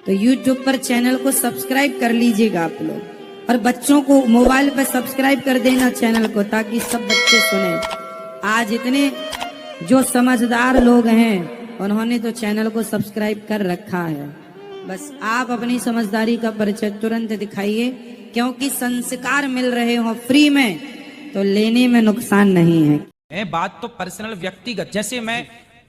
तो YouTube पर channel को सब्सक्राइब कर लीजिएगा आप लोग, और बच्चों को मोबाइल पर सब्सक्राइब कर देना चैनल को, ताकि सब बच्चे सुने। आज इतने जो समझदार लोग हैं उन्होंने तो चैनल को सब्सक्राइब कर रखा है। बस आप अपनी समझदारी का परिचय तुरंत दिखाइए, क्योंकि संस्कार मिल रहे हो फ्री में तो लेने में नुकसान नहीं है। बात तो पर्सनल व्यक्तिगत, जैसे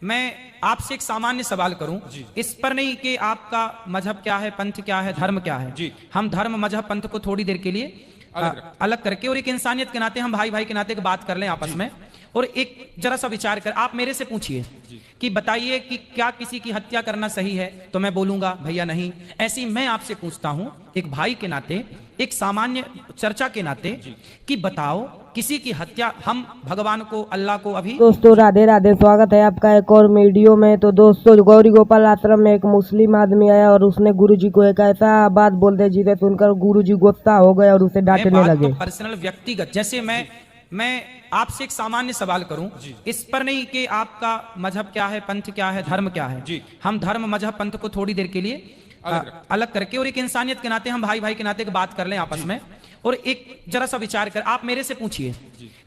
मैं आपसे एक सामान्य सवाल करूं, इस पर नहीं कि आपका मजहब क्या है, पंथ क्या है, धर्म क्या है जी। हम धर्म मजहब पंथ को थोड़ी देर के लिए अलग करके और एक इंसानियत के नाते, हम भाई भाई के नाते एक बात कर लें आपस में, और एक जरा सा विचार कर आप मेरे से पूछिए कि बताइए कि क्या किसी की हत्या करना सही है, तो मैं बोलूंगा भैया नहीं। ऐसी मैं आपसे पूछता हूं एक भाई के नाते, एक सामान्य चर्चा के नाते, कि बताओ किसी की हत्या, हम भगवान को, अल्लाह को अभी। दोस्तों राधे राधे, स्वागत है आपका एक और वीडियो में। तो दोस्तों गौरी गोपाल आश्रम में एक मुस्लिम आदमी आया और उसने गुरुजी को एक ऐसा बात बोल दिया जिसे सुनकर गुरुजी गुस्सा हो गए और उसे डांटने लगे। पर्सनल व्यक्तिगत, जैसे मैं आपसे एक सामान्य सवाल करूं, इस पर नहीं कि आपका मजहब क्या है, पंथ क्या है, धर्म क्या है जी। हम धर्म मजहब पंथ को थोड़ी देर के लिए अलग करके और एक इंसानियत के नाते, हम भाई भाई के नाते एक बात कर लें आपस में, और एक जरा सा विचार कर आप मेरे से पूछिए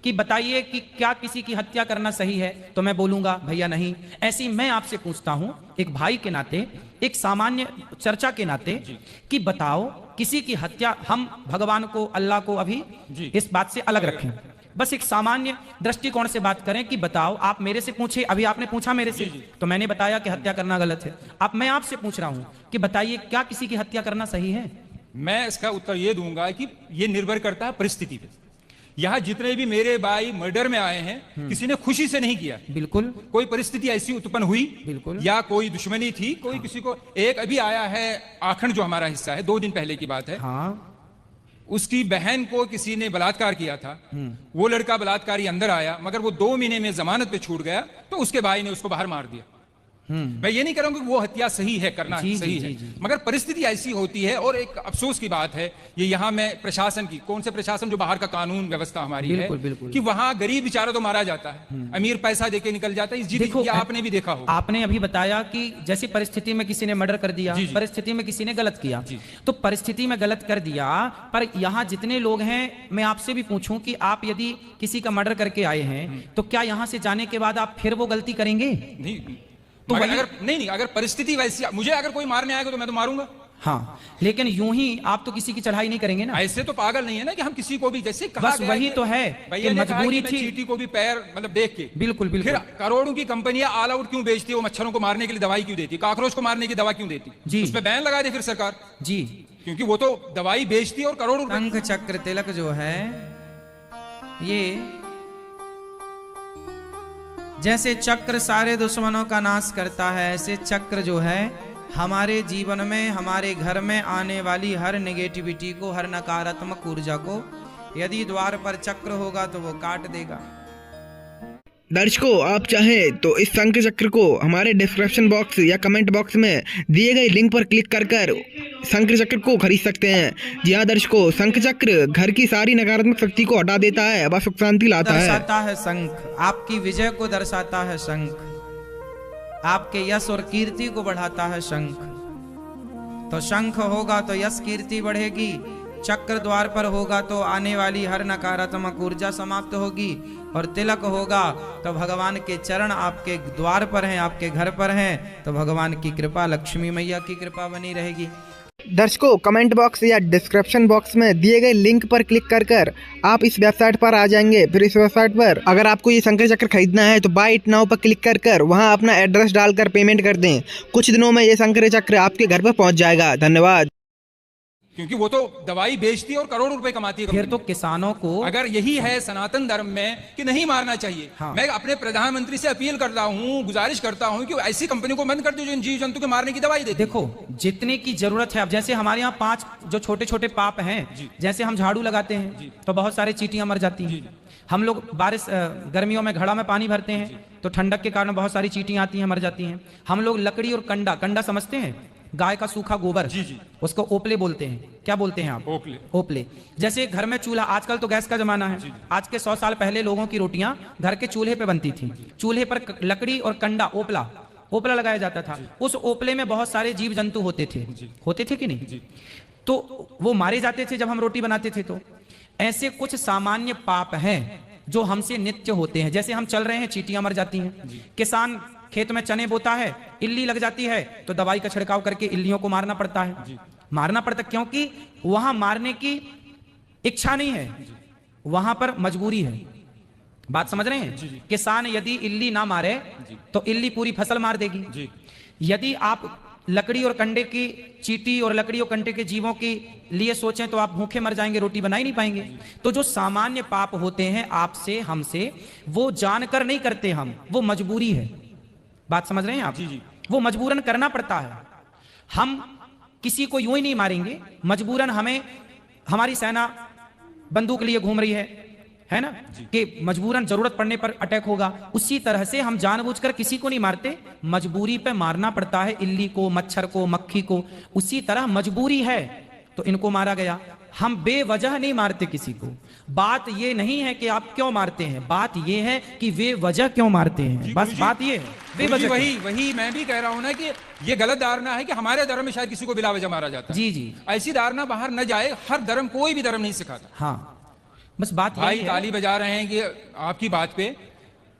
कि बताइए कि क्या किसी की हत्या करना सही है, तो मैं बोलूंगा भैया नहीं। ऐसी मैं आपसे पूछता हूं एक भाई के नाते, एक सामान्य चर्चा के नाते, कि बताओ किसी की हत्या, हम भगवान को, अल्लाह को अभी इस बात से अलग रखें, बस एक सामान्य दृष्टिकोण से बात करें कि बताओ, आप मेरे से पूछे, अभी आपने पूछा मेरे से तो मैंने बताया कि हत्या करना गलत है। अब मैं आपसे पूछ रहा हूं कि बताइए क्या किसी की हत्या करना सही है। मैं इसका उत्तर ये दूंगा कि ये निर्भर करता है परिस्थिति पे। यहाँ जितने भी मेरे भाई मर्डर में आए हैं, किसी ने खुशी से नहीं किया, बिल्कुल कोई परिस्थिति ऐसी उत्पन्न हुई, बिल्कुल, या कोई दुश्मनी थी, कोई किसी को। एक अभी आया है आखंड, जो हमारा हिस्सा है, 2 दिन पहले की बात है, हाँ। उसकी बहन को किसी ने बलात्कार किया था, वो लड़का बलात्कारी अंदर आया, मगर वो 2 महीने में जमानत पे छूट गया, तो उसके भाई ने उसको बाहर मार दिया। मैं ये नहीं कह रहा हूं कि वो हत्या सही है, करना सही है, मगर परिस्थिति ऐसी होती है। और एक अफसोस की बात है, ये यहाँ में प्रशासन की, कौन से प्रशासन, जो बाहर का कानून व्यवस्था हमारी बिल्कुल, है बिल्कुल। कि वहां गरीब बेचारा तो मारा जाता है, अमीर पैसा देके निकल जाता है। देखो, आपने भी देखा होगा, आपने अभी बताया कि जैसी परिस्थिति में किसी ने मर्डर कर दिया, परिस्थिति में किसी ने गलत किया, तो परिस्थिति में गलत कर दिया, पर यहाँ जितने लोग हैं, मैं आपसे भी पूछूं कि आप यदि किसी का मर्डर करके आए हैं, तो क्या यहाँ से जाने के बाद आप फिर वो गलती करेंगे? नहीं, तो अगर नहीं, अगर परिस्थिति वैसी, मुझे अगर कोई मारने आएगा तो मैं तो मारूंगा, हाँ। लेकिन यूं ही आप तो किसी की चढ़ाई नहीं करेंगे ना। ऐसे तो पागल नहीं है ना कि हम किसी को भी, जैसे कहा बस वही तो है कि मजबूरी थी, चींटी को भी पैर मतलब देख के, बिल्कुल बिल्कुल। फिर करोड़ों की कंपनियां ऑल आउट क्यों बेचती है? वो मच्छरों को मारने के लिए दवाई क्यों देती, कॉकरोच को मारने की दवा क्यों देती जी? उस पर बैन लगा दे फिर सरकार जी, क्योंकि वो तो दवाई बेचती है और करोड़ों। शंख चक्र तिलक जो है, ये जैसे चक्र सारे दुश्मनों का नाश करता है, ऐसे चक्र जो है हमारे जीवन में, हमारे घर में आने वाली हर नेगेटिविटी को, हर नकारात्मक ऊर्जा को, यदि द्वार पर चक्र होगा तो वो काट देगा। दर्शकों, आप चाहें तो इस शंख चक्र को हमारे डिस्क्रिप्शन बॉक्स या कमेंट बॉक्स में दिए गए लिंक पर क्लिक कर शंख चक्र को खरीद सकते हैं। जी हाँ दर्शकों, शंख चक्र घर की सारी नकारात्मक शक्ति को हटा देता है, व सुख शांति लाता है। दर्शाता है शंख, आपकी विजय को दर्शाता है शंख, आपके यश और कीर्ति को बढ़ाता है शंख। तो शंख होगा तो यश कीर्ति बढ़ेगी, चक्र द्वार पर होगा तो आने वाली हर नकारात्मक ऊर्जा समाप्त होगी, और तिलक होगा तो भगवान के चरण आपके द्वार पर हैं, आपके घर पर हैं, तो भगवान की कृपा, लक्ष्मी मैया की कृपा बनी रहेगी। दर्शकों, कमेंट बॉक्स या डिस्क्रिप्शन बॉक्स में दिए गए लिंक पर क्लिक कर आप इस वेबसाइट पर आ जाएंगे। फिर इस वेबसाइट पर अगर आपको ये शंकर चक्र खरीदना है तो बाय इट नाउ पर क्लिक कर वहां अपना एड्रेस डालकर पेमेंट कर दें। कुछ दिनों में ये शंकर चक्र आपके घर पर पहुंच जाएगा। धन्यवाद। क्योंकि वो तो दवाई बेचती है और करोड़ों रुपए कमाती है। फिर तो किसानों को, अगर यही है सनातन धर्म में कि नहीं मारना चाहिए, हाँ। मैं अपने प्रधानमंत्री से अपील करता हूँ, गुजारिश करता हूँ कि ऐसी कंपनी को बंद कर दो जो इन जीव जंतु के मारने की दवाई देती। देखो, जितने की जरूरत है, अब जैसे हमारे यहाँ 5 जो छोटे छोटे पाप हैं, जैसे हम झाड़ू लगाते हैं तो बहुत सारी चींटियां मर जाती हैं। हम लोग बारिश गर्मियों में घड़ा में पानी भरते हैं तो ठंडक के कारण बहुत सारी चींटियां आती हैं, मर जाती हैं। हम लोग लकड़ी और कंडा समझते हैं, गाय का सूखा गोबर, उसको ओपले बोलते हैं। क्या बोलते हैं आप? ओपले। जैसे घर में चूल्हा, आजकल तो गैस का जमाना है, आज के 100 साल पहले लोगों की रोटियां घर के चूल्हे पे बनती थी। चूल्हे पर लकड़ी और कंडा, ओपला, ओपला लगाया जाता था। उस ओपले में बहुत सारे जीव जंतु होते थे कि नहीं? तो वो मारे जाते थे जब हम रोटी बनाते थे। तो ऐसे कुछ सामान्य पाप हैं जो हमसे नित्य होते हैं। जैसे हम चल रहे हैं, चींटियां मर जाती हैं। किसान खेत में चने बोता है, इल्ली लग जाती है तो दवाई का छिड़काव करके इल्लियों को मारना पड़ता है। मारना पड़ता क्योंकि वहां मारने की इच्छा नहीं है, वहां पर मजबूरी है। बात समझ रहे हैं? किसान यदि इल्ली ना मारे तो इल्ली पूरी फसल मार देगी। यदि आप लकड़ी और कंडे की चींटी और लकड़ी और कंडे के जीवों के लिए सोचें तो आप भूखे मर जाएंगे, रोटी बना ही नहीं पाएंगे। तो जो सामान्य पाप होते हैं आपसे हमसे, वो जानकर नहीं करते हम, वो मजबूरी है। बात समझ रहे हैं आप? वो मजबूरन करना पड़ता है। हम किसी को यूं ही नहीं मारेंगे, मजबूरन हमें, हमारी सेना बंदूक लिए घूम रही है ना, कि मजबूरन जरूरत पड़ने पर अटैक होगा। उसी तरह से हम जानबूझकर किसी को नहीं मारते, मजबूरी पे मारना पड़ता है। इल्ली को, मच्छर को, मक्खी को, उसी तरह मजबूरी है तो इनको मारा गया। हम बेवजह नहीं मारते किसी को। बात ये नहीं है कि आप क्यों मारते हैं, बात ये है कि वे वजह क्यों मारते हैं। बस बात ये है, बेवजह। वही मैं भी कह रहा हूं ना कि ये गलत धारणा है कि हमारे धर्म में शायद किसी को बिला वजह मारा जाता है। जी। ऐसी धारणा बाहर न जाए। हर धर्म, कोई भी धर्म नहीं सिखाता। हाँ, बस बात भाई ताली बजा रहे हैं कि आपकी बात पे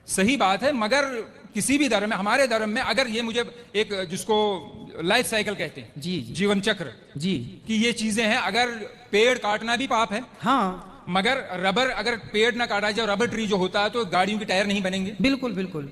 सही बात है, मगर किसी भी धर्म में, हमारे धर्म में अगर ये, मुझे एक जिसको लाइफ साइकिल कहते हैं, जी, जीवन चक्र, जी, कि ये चीजें हैं। अगर पेड़ काटना भी पाप है, हाँ, मगर रबर, अगर पेड़ ना काटा जाए, रबर ट्री जो होता है, तो गाड़ियों के टायर नहीं बनेंगे। बिल्कुल बिल्कुल,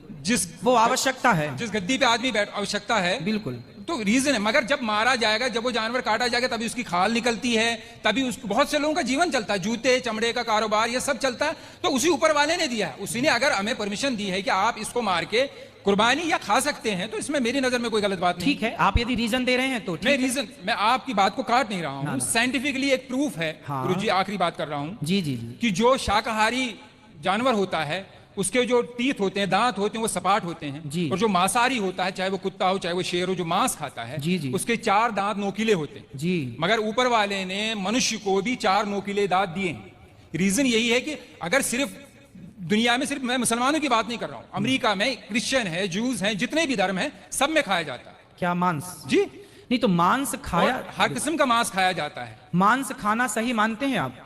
वो आवश्यकता है, जिस गद्दी पे आदमी बैठ, आवश्यकता है, बिल्कुल। तो रीजन है। मगर जब मारा जाएगा, जब वो जानवर काटा जाएगा, तभी उसकी खाल निकलती है, तभी उसको, बहुत से लोगों का जीवन चलता है, जूते चमड़े का कारोबार, ये सब चलता है। तो उसी ऊपर वाले ने दिया है, उसी ने अगर हमें परमिशन दी है कि आप इसको मार के कुर्बानी या खा सकते हैं, तो इसमें मेरी नजर में कोई गलत बात नहीं। ठीक है, आप यदि रीजन दे रहे हैं तो मैं रीजन, मैं आपकी बात को काट नहीं रहा हूँ, साइंटिफिकली एक प्रूफ है। हाँ। गुरुजी आखिरी बात कर रहा हूँ, जी जी, कि जो शाकाहारी जानवर होता है, उसके जो टीथ होते हैं, दांत होते हैं, वो सपाट होते हैं। और जो मांसाहारी होता है, चाहे वो कुत्ता हो चाहे वो शेर हो, जो मांस खाता है, जी, उसके 4 दांत नोकीले होते हैं। जी। मगर ऊपर वाले ने मनुष्य को भी 4 नोकीले दांत दिए हैं। रीजन यही है कि अगर सिर्फ दुनिया में, सिर्फ मैं मुसलमानों की बात नहीं कर रहा हूं, अमेरिका में क्रिश्चियन है, जूस हैं, जितने भी धर्म हैं, सब में खाया जाता है। क्या मांस? जी नहीं, तो मांस खाया, हर किस्म का मांस खाया जाता है। मांस खाना सही मानते हैं आप?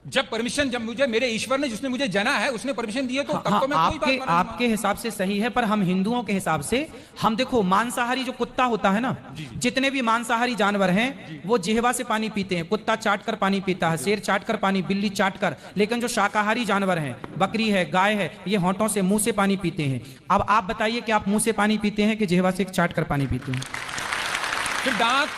जब परमिशन, जब मुझे मेरे ईश्वर ने, जिसने मुझे जना है, उसने परमिशन दी है, तो तब हाँ, तो मैं कोई बात आपके हिसाब से सही है, पर हम हिंदुओं के हिसाब से, हम देखो, मांसाहारी जो कुत्ता होता है ना, जितने भी मांसाहारी जानवर हैं, वो जिह्वा से पानी पीते हैं। कुत्ता चाट कर पानी पीता है, शेर चाट कर पानी, बिल्ली चाट कर। लेकिन जो शाकाहारी जानवर हैं, बकरी है, गाय है, ये होंठों से, मुंह से पानी पीते हैं। अब आप बताइए कि आप मुंह से पानी पीते हैं कि जिह्वा से चाट कर पानी पीते हैं? फिर दांत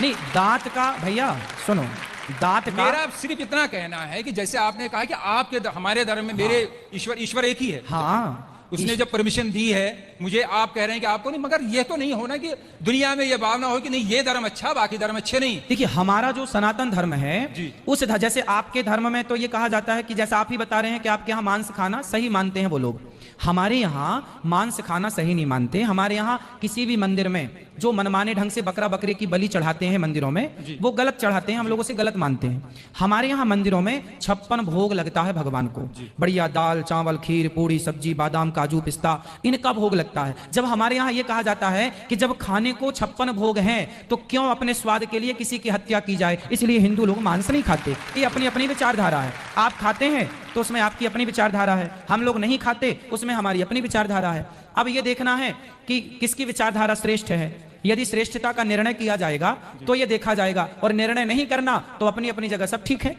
नहीं, दांत का भैया सुनो, दांत का, मेरा सिर्फ इतना कहना है कि जैसे आपने कहा कि आपके, हमारे धर्म में मेरे ईश्वर एक ही है। हाँ, उसने जब परमिशन दी है मुझे, आप कह रहे हैं कि आपको नहीं, मगर ये तो नहीं होना कि दुनिया में ये भावना हो कि नहीं ये धर्म अच्छा, बाकी धर्म अच्छे नहीं। देखिए, हमारा जो सनातन धर्म है, उस जैसे आपके धर्म में तो ये कहा जाता है कि जैसा आप ही बता रहे हैं कि आपके यहाँ मांस खाना सही मानते हैं वो लोग, हमारे यहाँ मांस खाना सही नहीं मानते। हमारे यहाँ किसी भी मंदिर में जो मनमाने ढंग से बकरा बकरे की बलि चढ़ाते हैं मंदिरों में, वो गलत चढ़ाते हैं, हम लोगों से गलत मानते हैं। हमारे यहाँ मंदिरों में 56 भोग लगता है भगवान को, बढ़िया दाल चावल खीर पूड़ी सब्जी बादाम काजू पिस्ता, इनका भोग लगता है। जब हमारे यहाँ ये कहा जाता है कि जब खाने को 56 भोग हैं तो क्यों अपने स्वाद के लिए किसी की हत्या की जाए, इसलिए हिंदू लोग मांस नहीं खाते। ये अपनी अपनी विचारधारा है। आप खाते हैं तो उसमें आपकी अपनी विचारधारा है, हम लोग नहीं खाते उसमें हमारी अपनी विचारधारा है। अब ये देखना है कि किसकी विचारधारा श्रेष्ठ है। यदि श्रेष्ठता का निर्णय किया जाएगा तो ये देखा जाएगा, और निर्णय नहीं करना तो अपनी अपनी जगह सब ठीक है।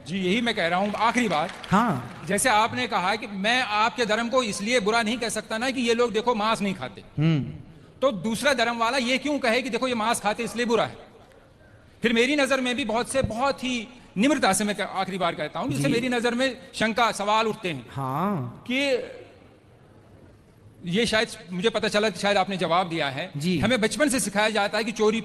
जी यही मैं कह रहा हूं। आखिरी बात, हाँ, जैसे आपने कहा कि मैं आपके धर्म को इसलिए बुरा नहीं कह सकता ना कि ये लोग देखो मांस नहीं खाते, तो दूसरा धर्म वाला ये क्यों कहे कि देखो ये मांस खाते इसलिए बुरा है। फिर मेरी नजर में भी बहुत ही निम्रता से मैं आखिरी बार कहता हूं, जिससे मेरी नजर में शंका सवाल उठते हैं, हाँ, कि ये शायद मुझे पता चला कि शायद आपने जवाब दिया है। हमें बचपन से सिखाया जाता है कि चोरी,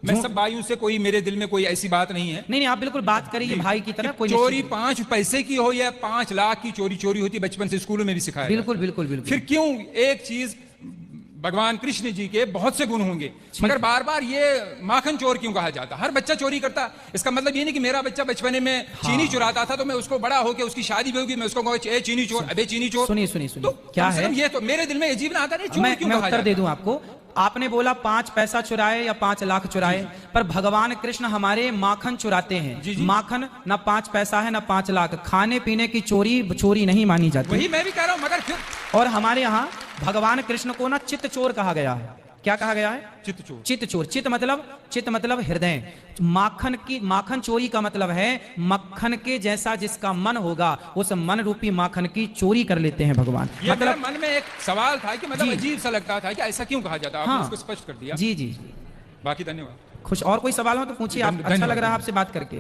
मैं सब भाइयों से, कोई मेरे दिल में कोई ऐसी बात नहीं है। नहीं, आप बिल्कुल बात करिए भाई की तरह। कोई चोरी 5 पैसे की हो या 5 लाख की चोरी होती, बचपन से स्कूलों में भी सिखाया। बिल्कुल बिल्कुल बिल्कुल। फिर क्यों एक चीज भगवान कृष्ण जी के बहुत से गुण होंगे, मगर बार बार ये माखन चोर क्यों कहा जाता? हर बच्चा चोरी करता। इसका मतलब ये नहीं कि मेरा बच्चा बचपने में चीनी चुराता था तो मैं उसको बड़ा होकर उसकी शादी भी होगी मैं उसको कहूँ ए चीनी चोर, अबे चीनी चोर। सुनिए सुनिए सुनिए, क्या है ये तो मेरे दिल में अजीब ना आता नहीं, चोर क्यों मैं कहा उत्तर जाता? दे दूं आपको। आपने बोला 5 पैसा चुराए या 5 लाख चुराए, पर भगवान कृष्ण हमारे माखन चुराते हैं। माखन ना 5 पैसा है ना 5 लाख, खाने पीने की चोरी नहीं मानी जाती। वही मैं भी कह रहा हूँ, मगर फिर और हमारे यहाँ भगवान कृष्ण को ना चित्त चोर कहा गया है। क्या कहा गया है? चित्त चोर। चित्त चोर, चित्त मतलब हृदय। माखन चोरी का मतलब है मक्खन के जैसा जिसका मन होगा उस मन रूपी माखन की चोरी कर लेते हैं भगवान। मतलब मन में एक सवाल था कि मतलब अजीब सा लगता था कि ऐसा क्यों कहा जाता है, आपने उसको स्पष्ट कर दिया। जी जी, बाकी धन्यवाद। खुश और कोई सवाल हो तो पूछिए, आप अच्छा लग रहा है आपसे बात करके।